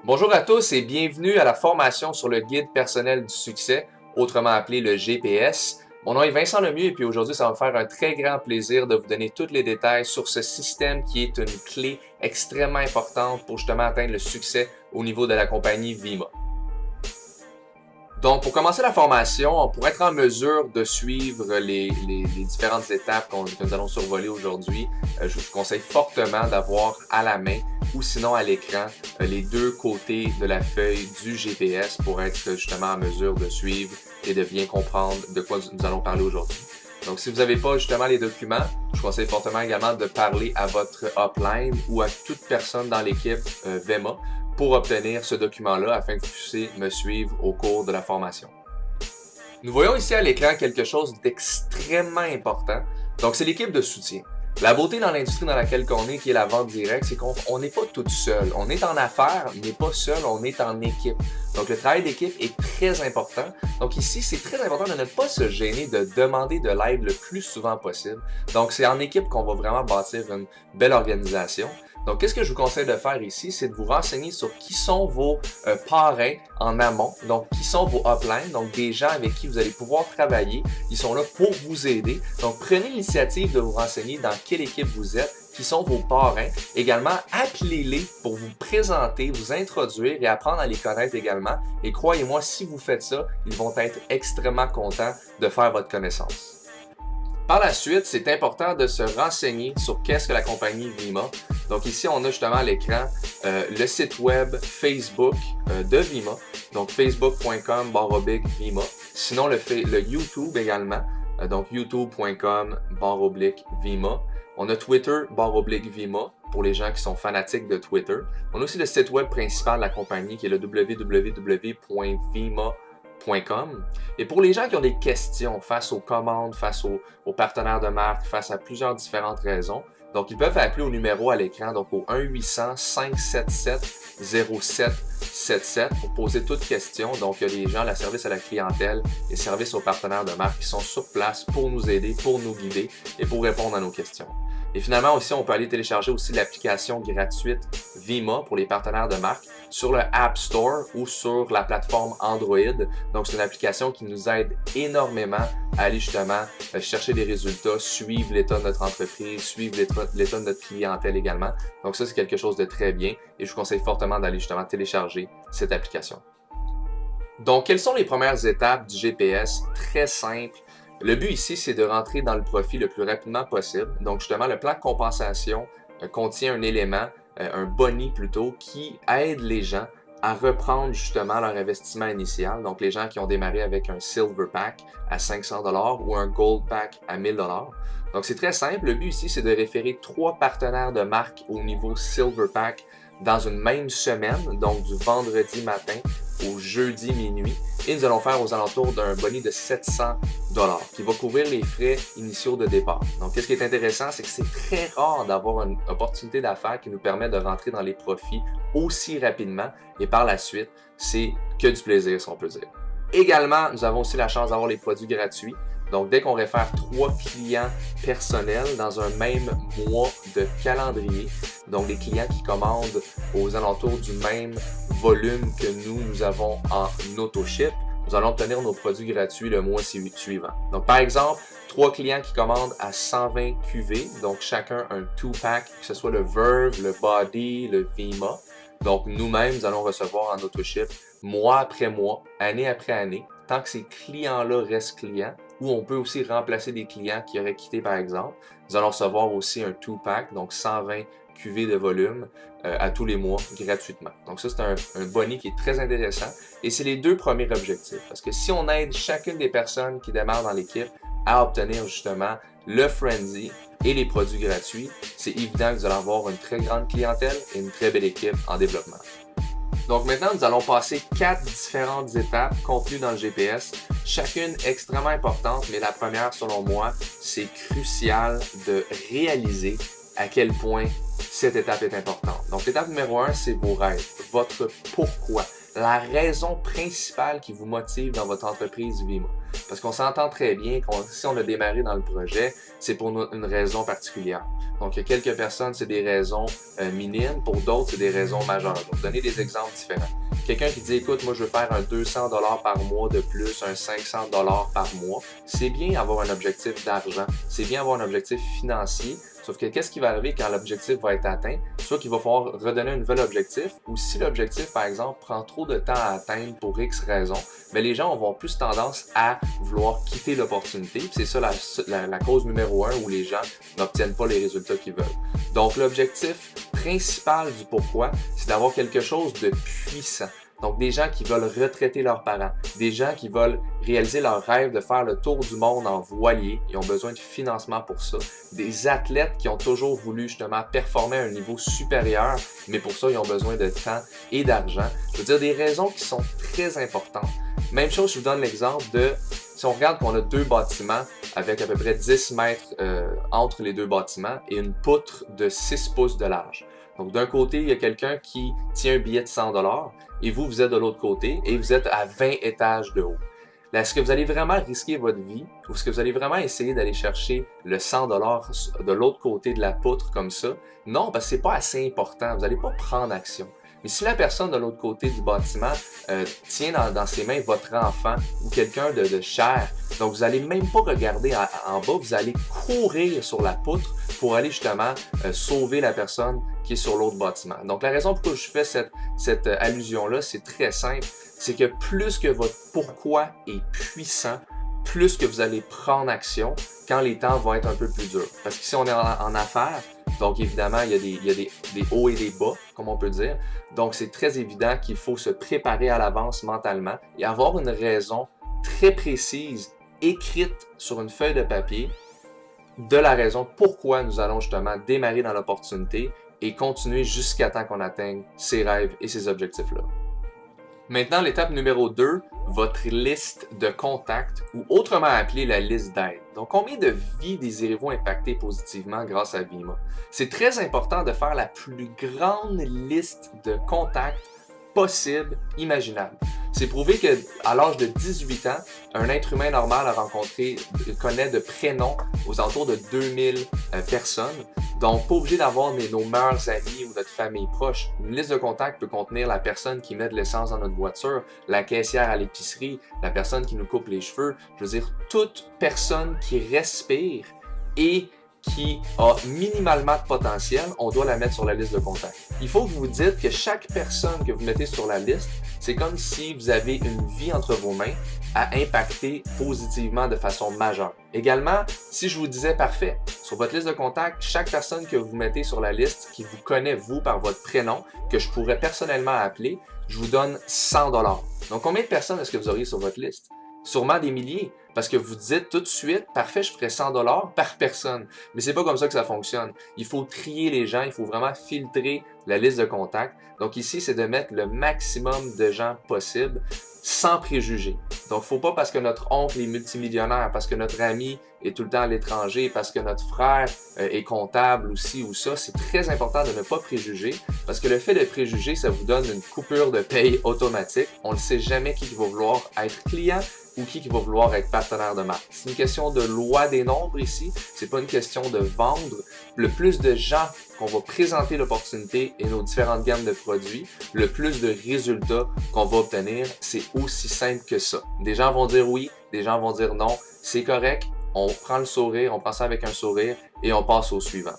Bonjour à tous et bienvenue à la formation sur le guide personnel du succès, autrement appelé le GPS. Mon nom est Vincent Lemieux et puis aujourd'hui, ça va me faire un très grand plaisir de vous donner tous les détails sur ce système qui est une clé extrêmement importante pour justement atteindre le succès au niveau de la compagnie Vima. Donc, pour commencer la formation, pour être en mesure de suivre les différentes étapes que nous allons survoler aujourd'hui, je vous conseille fortement d'avoir à la main ou sinon à l'écran les deux côtés de la feuille du GPS pour être justement en mesure de suivre et de bien comprendre de quoi nous allons parler aujourd'hui. Donc, si vous n'avez pas justement les documents, je vous conseille fortement également de parler à votre upline ou à toute personne dans l'équipe VEMA pour obtenir ce document-là afin que vous puissiez me suivre au cours de la formation. Nous voyons ici à l'écran quelque chose d'extrêmement important. Donc, c'est l'équipe de soutien. La beauté dans l'industrie dans laquelle on est, qui est la vente directe, c'est qu'on n'est pas tout seul. On est en affaires, mais pas seul, on est en équipe. Donc, le travail d'équipe est très important. Donc, ici, c'est très important de ne pas se gêner de demander de l'aide le plus souvent possible. Donc, c'est en équipe qu'on va vraiment bâtir une belle organisation. Donc, qu'est-ce que je vous conseille de faire ici, c'est de vous renseigner sur qui sont vos parrains en amont, donc qui sont vos uplines, donc des gens avec qui vous allez pouvoir travailler. Ils sont là pour vous aider. Donc, prenez l'initiative de vous renseigner dans quelle équipe vous êtes, qui sont vos parrains. Également, appelez-les pour vous présenter, vous introduire et apprendre à les connaître également. Et croyez-moi, si vous faites ça, ils vont être extrêmement contents de faire votre connaissance. Par la suite, c'est important de se renseigner sur qu'est-ce que la compagnie Vima. Donc ici, on a justement à l'écran le site web Facebook de Vima, donc facebook.com/Vima. Sinon, le YouTube également, donc youtube.com/Vima. On a Twitter/Vima pour les gens qui sont fanatiques de Twitter. On a aussi le site web principal de la compagnie qui est le www.vima.com. Et pour les gens qui ont des questions face aux commandes, face aux partenaires de marque, face à plusieurs différentes raisons, donc ils peuvent appeler au numéro à l'écran, donc au 1-800-577-0777 pour poser toutes questions. Donc il y a des gens, la service à la clientèle et services aux partenaires de marque qui sont sur place pour nous aider, pour nous guider et pour répondre à nos questions. Et finalement aussi, on peut aller télécharger aussi l'application gratuite Vima pour les partenaires de marque sur le App Store ou sur la plateforme Android. Donc, c'est une application qui nous aide énormément à aller justement chercher des résultats, suivre l'état de notre entreprise, suivre l'état de notre clientèle également. Donc, ça, c'est quelque chose de très bien et je vous conseille fortement d'aller justement télécharger cette application. Donc, quelles sont les premières étapes du GPS? Très simple. Le but ici, c'est de rentrer dans le profit le plus rapidement possible. Donc, justement, le plan de compensation contient un élément, un boni plutôt, qui aide les gens à reprendre justement leur investissement initial. Donc, les gens qui ont démarré avec un Silver Pack à 500$ ou un Gold Pack à 1000$. Donc, c'est très simple. Le but ici, c'est de référer 3 partenaires de marque au niveau Silver Pack dans une même semaine, donc du vendredi matin au jeudi minuit. Et nous allons faire aux alentours d'un boni de 700$ qui va couvrir les frais initiaux de départ. Donc, qu'est-ce qui est intéressant, c'est que c'est très rare d'avoir une opportunité d'affaires qui nous permet de rentrer dans les profits aussi rapidement. Et par la suite, c'est que du plaisir, si on peut dire. Également, nous avons aussi la chance d'avoir les produits gratuits. Donc, dès qu'on réfère 3 clients personnels dans un même mois de calendrier, donc des clients qui commandent aux alentours du même volume que nous avons en auto-ship, nous allons obtenir nos produits gratuits le mois suivant. Donc, par exemple, 3 clients qui commandent à 120 QV, donc chacun un 2-pack, que ce soit le Verve, le Body, le Vima. Donc, nous-mêmes, nous allons recevoir en auto-ship mois après mois, année après année, tant que ces clients-là restent clients, ou on peut aussi remplacer des clients qui auraient quitté par exemple. Nous allons recevoir aussi un 2-pack, donc 120 QV de volume à tous les mois gratuitement. Donc ça, c'est un boni qui est très intéressant et c'est les deux premiers objectifs. Parce que si on aide chacune des personnes qui démarrent dans l'équipe à obtenir justement le Frenzy et les produits gratuits, c'est évident que vous allez avoir une très grande clientèle et une très belle équipe en développement. Donc maintenant, nous allons passer 4 différentes étapes contenues dans le GPS, chacune extrêmement importante, mais la première, selon moi, c'est crucial de réaliser à quel point cette étape est importante. Donc l'étape numéro 1, c'est vos rêves, votre pourquoi. la raison principale qui vous motive dans votre entreprise Vima. Parce qu'on s'entend très bien que si on a démarré dans le projet, c'est pour une raison particulière. Donc, il y a quelques personnes, c'est des raisons minimes. Pour d'autres, c'est des raisons majeures. Donc, donnez des exemples différents. Quelqu'un qui dit, écoute, moi, je veux faire un 200 $ par mois de plus, un 500 $ par mois. C'est bien avoir un objectif d'argent. C'est bien avoir un objectif financier. Sauf que qu'est-ce qui va arriver quand l'objectif va être atteint? Soit qu'il va falloir redonner un nouvel objectif, ou si l'objectif, par exemple, prend trop de temps à atteindre pour X raisons, mais les gens vont avoir plus tendance à vouloir quitter l'opportunité. C'est ça la cause numéro 1 où les gens n'obtiennent pas les résultats qu'ils veulent. Donc, l'objectif principal du pourquoi, c'est d'avoir quelque chose de puissant. Donc, des gens qui veulent retraiter leurs parents, des gens qui veulent réaliser leur rêve de faire le tour du monde en voilier, ils ont besoin de financement pour ça. Des athlètes qui ont toujours voulu justement performer à un niveau supérieur, mais pour ça, ils ont besoin de temps et d'argent. Je veux dire, des raisons qui sont très importantes. Même chose, je vous donne l'exemple de, si on regarde qu'on a 2 bâtiments avec à peu près 10 mètres entre les 2 bâtiments et une poutre de 6 pouces de large. Donc, d'un côté, il y a quelqu'un qui tient un billet de 100 $ et vous êtes de l'autre côté et vous êtes à 20 étages de haut. Là, est-ce que vous allez vraiment risquer votre vie ou est-ce que vous allez vraiment essayer d'aller chercher le 100 $ de l'autre côté de la poutre comme ça? Non, parce que c'est pas assez important. Vous n'allez pas prendre action. Mais si la personne de l'autre côté du bâtiment tient dans ses mains votre enfant ou quelqu'un de cher, donc vous n'allez même pas regarder en bas, vous allez courir sur la poutre pour aller justement sauver la personne qui est sur l'autre bâtiment. Donc la raison pourquoi je fais cette allusion-là, c'est très simple, c'est que plus que votre pourquoi est puissant, plus que vous allez prendre action quand les temps vont être un peu plus durs. Parce qu'ici, on est en affaires, donc évidemment, il y a des hauts et des bas, comme on peut dire. Donc, c'est très évident qu'il faut se préparer à l'avance mentalement et avoir une raison très précise, écrite sur une feuille de papier, de la raison pourquoi nous allons justement démarrer dans l'opportunité et continuer jusqu'à temps qu'on atteigne ses rêves et ses objectifs-là. Maintenant, l'étape numéro 2, votre liste de contacts ou autrement appelée la liste d'aide. Donc, combien de vies désirez-vous impacter positivement grâce à Vima? C'est très important de faire la plus grande liste de contacts possible, imaginable. C'est prouvé qu'à l'âge de 18 ans, un être humain normal connaît de prénoms aux alentours de 2000 personnes. Donc, pas obligé d'avoir nos meilleurs amis ou notre famille proche. Une liste de contacts peut contenir la personne qui met de l'essence dans notre voiture, la caissière à l'épicerie, la personne qui nous coupe les cheveux. Je veux dire, toute personne qui respire et qui a minimalement de potentiel, on doit la mettre sur la liste de contacts. Il faut que vous vous dites que chaque personne que vous mettez sur la liste, c'est comme si vous avez une vie entre vos mains à impacter positivement de façon majeure. Également, si je vous disais, parfait, sur votre liste de contacts, chaque personne que vous mettez sur la liste, qui vous connaît, vous, par votre prénom, que je pourrais personnellement appeler, je vous donne 100 $. Donc, combien de personnes est-ce que vous auriez sur votre liste? Sûrement des milliers, parce que vous dites tout de suite, parfait, je ferai 100 $ par personne. Mais c'est pas comme ça que ça fonctionne. Il faut trier les gens, il faut vraiment filtrer la liste de contacts. Donc ici, c'est de mettre le maximum de gens possible sans préjugés. Donc, faut pas parce que notre oncle est multimillionnaire, parce que notre ami est tout le temps à l'étranger, parce que notre frère est comptable aussi ou ça, c'est très important de ne pas préjuger, parce que le fait de préjuger, ça vous donne une coupure de paye automatique. On ne sait jamais qui va vouloir être client ou qui va vouloir être partenaire de marque. C'est une question de loi des nombres ici, c'est pas une question de vendre. Le plus de gens qu'on va présenter l'opportunité et nos différentes gammes de produits, le plus de résultats qu'on va obtenir, c'est aussi simple que ça. Des gens vont dire oui, des gens vont dire non, c'est correct, on prend le sourire, on prend ça avec un sourire et on passe au suivant.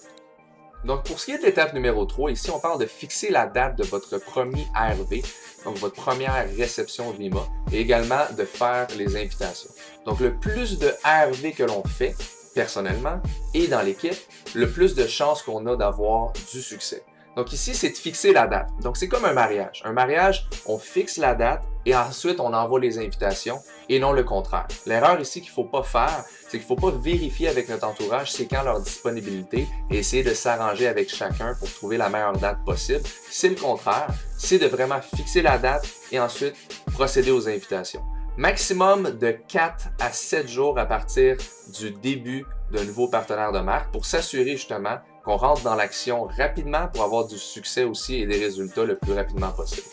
Donc, pour ce qui est de l'étape numéro 3, ici, on parle de fixer la date de votre premier ARV, donc votre première réception Vima, et également de faire les invitations. Donc, le plus de ARV que l'on fait, personnellement, et dans l'équipe, le plus de chances qu'on a d'avoir du succès. Donc ici, c'est de fixer la date. Donc c'est comme un mariage. Un mariage, on fixe la date et ensuite on envoie les invitations et non le contraire. L'erreur ici qu'il ne faut pas faire, c'est qu'il ne faut pas vérifier avec notre entourage c'est quand leur disponibilité et essayer de s'arranger avec chacun pour trouver la meilleure date possible. C'est le contraire, c'est de vraiment fixer la date et ensuite procéder aux invitations. Maximum de 4 à 7 jours à partir du début d'un nouveau partenaire de marque pour s'assurer justement qu'on rentre dans l'action rapidement pour avoir du succès aussi et des résultats le plus rapidement possible.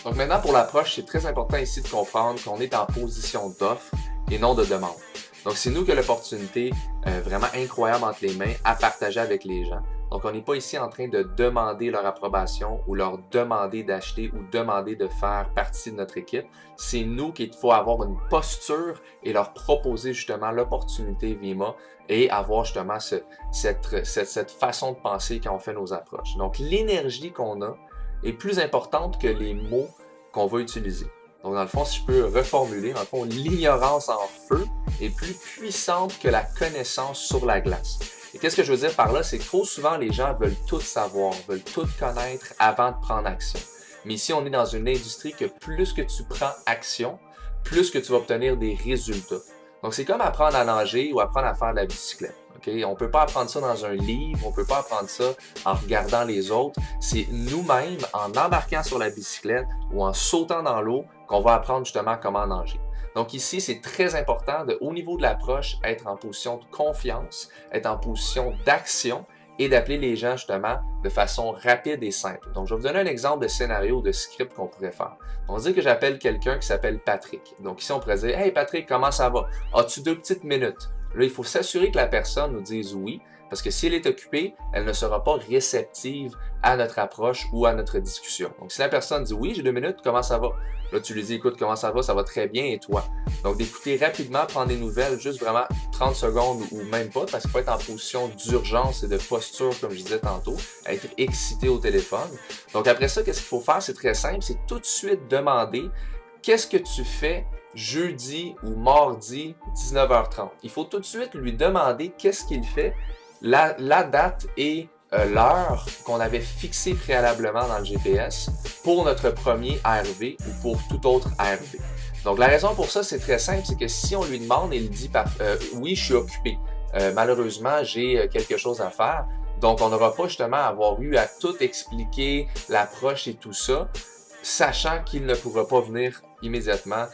Donc maintenant, pour l'approche, c'est très important ici de comprendre qu'on est en position d'offre et non de demande. Donc c'est nous qui avons l'opportunité vraiment incroyable entre les mains à partager avec les gens. Donc on n'est pas ici en train de demander leur approbation ou leur demander d'acheter ou demander de faire partie de notre équipe. C'est nous qu'il faut avoir une posture et leur proposer justement l'opportunité Vima et avoir justement cette façon de penser quand on fait nos approches. Donc l'énergie qu'on a est plus importante que les mots qu'on va utiliser. Donc, dans le fond, si je peux reformuler, dans le fond, l'ignorance en feu est plus puissante que la connaissance sur la glace. Et qu'est-ce que je veux dire par là? C'est que trop souvent, les gens veulent tout savoir, veulent tout connaître avant de prendre action. Mais ici, on est dans une industrie que plus que tu prends action, plus que tu vas obtenir des résultats. Donc, c'est comme apprendre à nager ou apprendre à faire de la bicyclette. Okay? On ne peut pas apprendre ça dans un livre, on ne peut pas apprendre ça en regardant les autres. C'est nous-mêmes, en embarquant sur la bicyclette ou en sautant dans l'eau, qu'on va apprendre justement comment nager. Donc ici, c'est très important de, au niveau de l'approche, être en position de confiance, être en position d'action et d'appeler les gens justement de façon rapide et simple. Donc, je vais vous donner un exemple de scénario ou de script qu'on pourrait faire. On va dire que j'appelle quelqu'un qui s'appelle Patrick. Donc ici, on pourrait dire « Hey Patrick, comment ça va? As-tu 2 petites minutes? » Là, il faut s'assurer que la personne nous dise oui, parce que si elle est occupée, elle ne sera pas réceptive à notre approche ou à notre discussion. Donc, si la personne dit « Oui, j'ai 2 minutes, comment ça va? » Là, tu lui dis « Écoute, comment ça va très bien, et toi? » Donc, d'écouter rapidement, prendre des nouvelles, juste vraiment 30 secondes ou même pas, parce qu'il faut être en position d'urgence et de posture, comme je disais tantôt, être excité au téléphone. Donc, après ça, qu'est-ce qu'il faut faire? C'est très simple, c'est tout de suite demander « Qu'est-ce que tu fais jeudi ou mardi 19h30? » Il faut tout de suite lui demander qu'est-ce qu'il fait, la date et l'heure qu'on avait fixée préalablement dans le GPS pour notre premier ARV ou pour tout autre ARV. Donc la raison pour ça, c'est très simple, c'est que si on lui demande et il dit oui, je suis occupé, malheureusement, j'ai quelque chose à faire, donc on n'aura pas justement à avoir eu à tout expliquer, l'approche et tout ça, sachant qu'il ne pourra pas venir immédiatement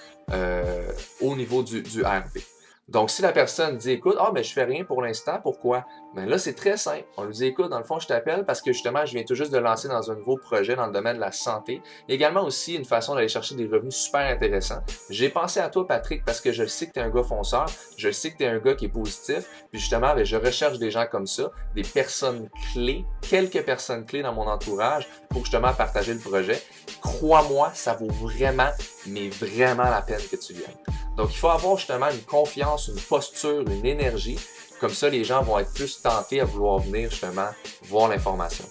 au niveau du ARV. Donc, si la personne dit « Écoute, mais je fais rien pour l'instant, pourquoi? » Ben là, c'est très simple. On lui dit « Écoute, dans le fond, je t'appelle parce que justement, je viens tout juste de lancer dans un nouveau projet dans le domaine de la santé. Il y a également aussi une façon d'aller chercher des revenus super intéressants. J'ai pensé à toi, Patrick, parce que je sais que tu es un gars fonceur, je sais que tu es un gars qui est positif, puis justement, je recherche des gens comme ça, des personnes clés, quelques personnes clés dans mon entourage pour justement partager le projet. Crois-moi, ça vaut vraiment, mais vraiment la peine que tu viennes. » Donc, il faut avoir justement une confiance, une posture, une énergie. Comme ça, les gens vont être plus tentés à vouloir venir justement voir l'information.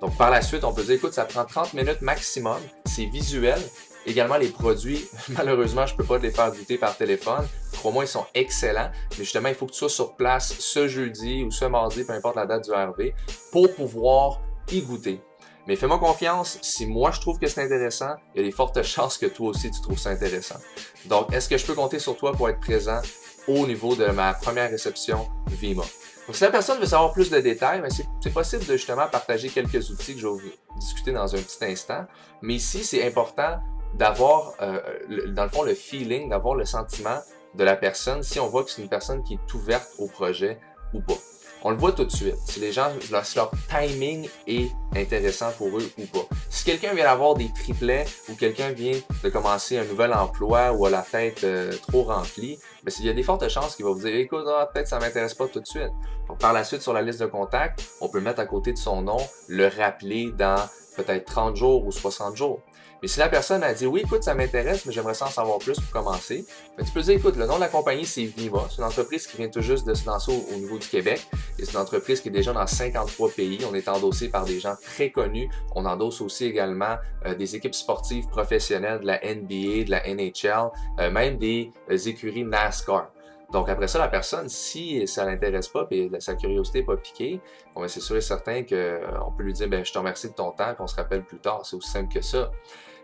Donc, par la suite, on peut dire, écoute, ça prend 30 minutes maximum. C'est visuel. Également, les produits, malheureusement, je ne peux pas te les faire goûter par téléphone. Crois-moi, ils sont excellents. Mais justement, il faut que tu sois sur place ce jeudi ou ce mardi, peu importe la date du RV, pour pouvoir y goûter. Mais fais-moi confiance, si moi je trouve que c'est intéressant, il y a des fortes chances que toi aussi tu trouves ça intéressant. Donc, est-ce que je peux compter sur toi pour être présent au niveau de ma première réception Vima? Donc, si la personne veut savoir plus de détails, c'est possible de justement partager quelques outils que je vais vous discuter dans un petit instant. Mais ici, c'est important d'avoir, dans le fond, le feeling, d'avoir le sentiment de la personne si on voit que c'est une personne qui est ouverte au projet ou pas. On le voit tout de suite. Si les gens, si leur timing est intéressant pour eux ou pas. Si quelqu'un vient d'avoir des triplets ou quelqu'un vient de commencer un nouvel emploi ou a la tête trop remplie, ben, il y a des fortes chances qu'il va vous dire « Écoute, peut-être ça ne m'intéresse pas tout de suite. » Donc, par la suite, sur la liste de contacts, on peut le mettre à côté de son nom, le rappeler dans peut-être 30 jours ou 60 jours. Mais si la personne a dit « Oui, écoute, ça m'intéresse, mais j'aimerais ça en savoir plus pour commencer », ben, tu peux dire « Écoute, le nom de la compagnie, c'est Vima. C'est une entreprise qui vient tout juste de se lancer au niveau du Québec. Et c'est une entreprise qui est déjà dans 53 pays. On est endossé par des gens très connus. On endosse aussi également des équipes sportives professionnelles de la NBA, de la NHL, même des écuries NASCAR. » Donc après ça, la personne, si ça l'intéresse pas et sa curiosité n'est pas piquée, bon, ben, c'est sûr et certain qu'on peut lui dire « Je te remercie de ton temps, qu'on se rappelle plus tard. » C'est aussi simple que ça.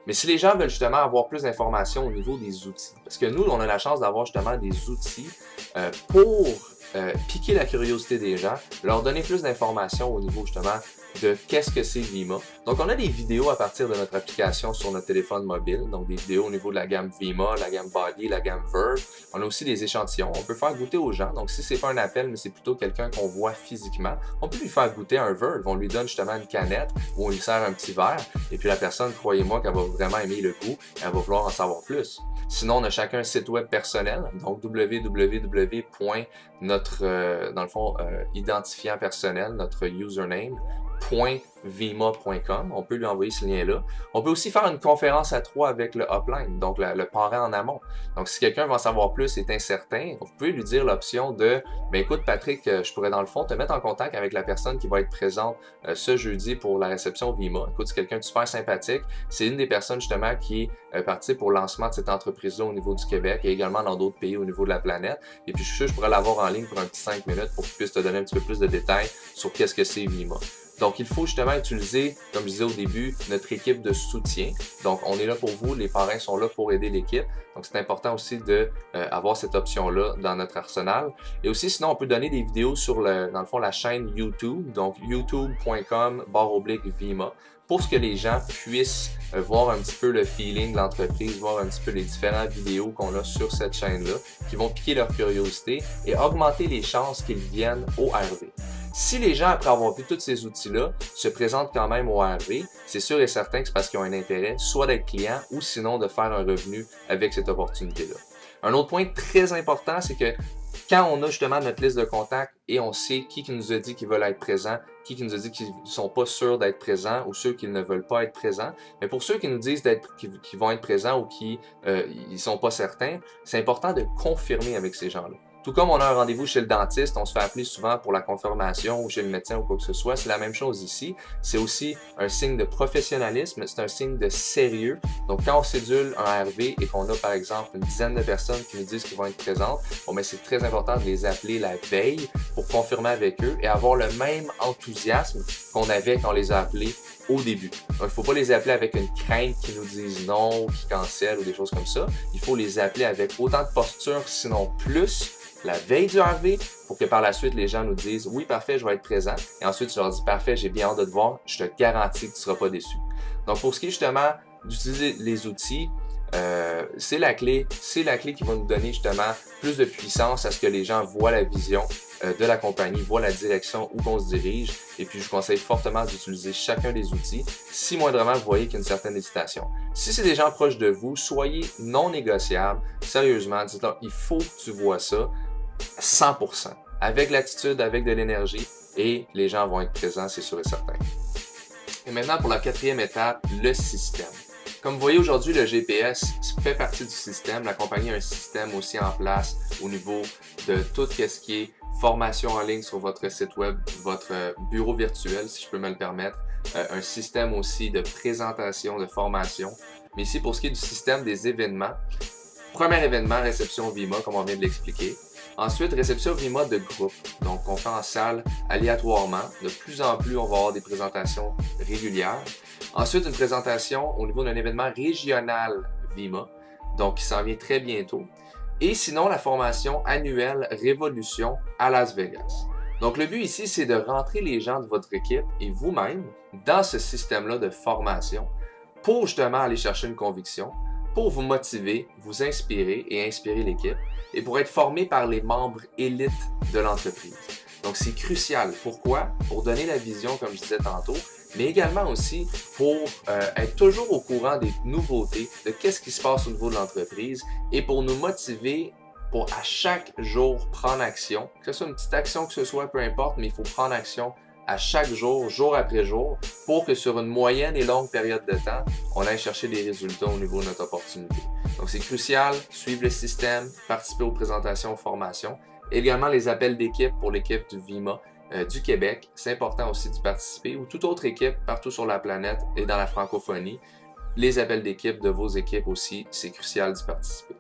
Mais si les gens veulent justement avoir plus d'informations au niveau des outils, parce que nous, on a la chance d'avoir justement des outils pour piquer la curiosité des gens, leur donner plus d'informations au niveau justement de qu'est-ce que c'est Vima. Donc, on a des vidéos à partir de notre application sur notre téléphone mobile, donc des vidéos au niveau de la gamme Vima, la gamme Body, la gamme Verve. On a aussi des échantillons. On peut faire goûter aux gens. Donc, si c'est pas un appel, mais c'est plutôt quelqu'un qu'on voit physiquement, on peut lui faire goûter un Verve. On lui donne justement une canette ou on lui sert un petit verre. Et puis la personne, croyez-moi qu'elle va vraiment aimer le goût. Elle va vouloir en savoir plus. Sinon, on a chacun un site web personnel, donc www.notre, dans le fond, identifiant personnel, notre username, .vima.com. On peut lui envoyer ce lien-là. On peut aussi faire une conférence à 3 avec le upline, donc le parent en amont. Donc, si quelqu'un veut en savoir plus et est incertain, vous pouvez lui dire l'option de « Ben écoute, Patrick, je pourrais dans le fond te mettre en contact avec la personne qui va être présente ce jeudi pour la réception Vima. Écoute, c'est quelqu'un de super sympathique. C'est une des personnes justement qui participe pour le lancement de cette entreprise-là au niveau du Québec et également dans d'autres pays au niveau de la planète. Et puis, je suis sûr que je pourrais l'avoir en ligne pour un petit 5 minutes pour qu'il puisse te donner un petit peu plus de détails sur qu'est-ce que c'est Vima. » Donc, il faut justement utiliser, comme je disais au début, notre équipe de soutien. Donc, on est là pour vous, les parrains sont là pour aider l'équipe. Donc, c'est important aussi d'avoir cette option-là dans notre arsenal. Et aussi, sinon, on peut donner des vidéos sur, dans le fond, la chaîne YouTube, donc youtube.com/Vima, pour que les gens puissent voir un petit peu le feeling de l'entreprise, voir un petit peu les différentes vidéos qu'on a sur cette chaîne-là, qui vont piquer leur curiosité et augmenter les chances qu'ils viennent au RV. Si les gens, après avoir vu tous ces outils-là, se présentent quand même au RV, c'est sûr et certain que c'est parce qu'ils ont un intérêt, soit d'être client ou sinon de faire un revenu avec cette opportunité-là. Un autre point très important, c'est que quand on a justement notre liste de contacts et on sait qui nous a dit qu'ils veulent être présents, qui nous a dit qu'ils ne sont pas sûrs d'être présents ou ceux qui ne veulent pas être présents, mais pour ceux qui nous disent qu'ils vont être présents ou qui ne sont pas certains, c'est important de confirmer avec ces gens-là. Tout comme on a un rendez-vous chez le dentiste, on se fait appeler souvent pour la confirmation ou chez le médecin ou quoi que ce soit, c'est la même chose ici. C'est aussi un signe de professionnalisme, c'est un signe de sérieux. Donc quand on cédule un RV et qu'on a par exemple une dizaine de personnes qui nous disent qu'ils vont être présentes, bon, mais c'est très important de les appeler la veille pour confirmer avec eux et avoir le même enthousiasme qu'on avait quand on les a appelés au début. Donc, il ne faut pas les appeler avec une crainte qui nous disent non ou qui cancellent ou des choses comme ça. Il faut les appeler avec autant de posture, sinon plus, la veille du RV pour que par la suite, les gens nous disent « Oui, parfait, je vais être présent. » Et ensuite, tu leur dis « Parfait, j'ai bien hâte de te voir. Je te garantis que tu ne seras pas déçu. » Donc, pour ce qui est justement d'utiliser les outils, c'est la clé qui va nous donner justement plus de puissance à ce que les gens voient la vision de la compagnie, voient la direction où on se dirige. Et puis, je vous conseille fortement d'utiliser chacun des outils si moindrement vous voyez qu'il y a une certaine hésitation. Si c'est des gens proches de vous, soyez non négociables. Sérieusement, dites-leur, il faut que tu vois ça 100%, avec l'attitude, avec de l'énergie, et les gens vont être présents, c'est sûr et certain. Et maintenant, pour la quatrième étape, le système. Comme vous voyez aujourd'hui, le GPS fait partie du système. La compagnie a un système aussi en place au niveau de tout ce qui est formation en ligne sur votre site web, votre bureau virtuel, si je peux me le permettre. Un système aussi de présentation, de formation. Mais ici, pour ce qui est du système des événements, premier événement, réception Vima, comme on vient de l'expliquer. Ensuite, réception Vima de groupe. Donc, on fait en salle aléatoirement. De plus en plus, on va avoir des présentations régulières. Ensuite, une présentation au niveau d'un événement régional Vima, donc qui s'en vient très bientôt. Et sinon, la formation annuelle Révolution à Las Vegas. Donc, le but ici, c'est de rentrer les gens de votre équipe et vous-même dans ce système-là de formation pour justement aller chercher une conviction, pour vous motiver, vous inspirer et inspirer l'équipe, et pour être formé par les membres élites de l'entreprise. Donc, c'est crucial. Pourquoi? Pour donner la vision, comme je disais tantôt, mais également aussi pour être toujours au courant des nouveautés, de qu'est-ce qui se passe au niveau de l'entreprise, et pour nous motiver pour à chaque jour prendre action, que ce soit une petite action que ce soit, peu importe, mais il faut prendre action à chaque jour, jour après jour, pour que sur une moyenne et longue période de temps, on aille chercher des résultats au niveau de notre opportunité. Donc, c'est crucial, suivre le système, participer aux présentations, aux formations. Également, les appels d'équipe pour l'équipe du Vima du Québec. C'est important aussi d'y participer, ou toute autre équipe partout sur la planète et dans la francophonie. Les appels d'équipe de vos équipes aussi, c'est crucial d'y participer.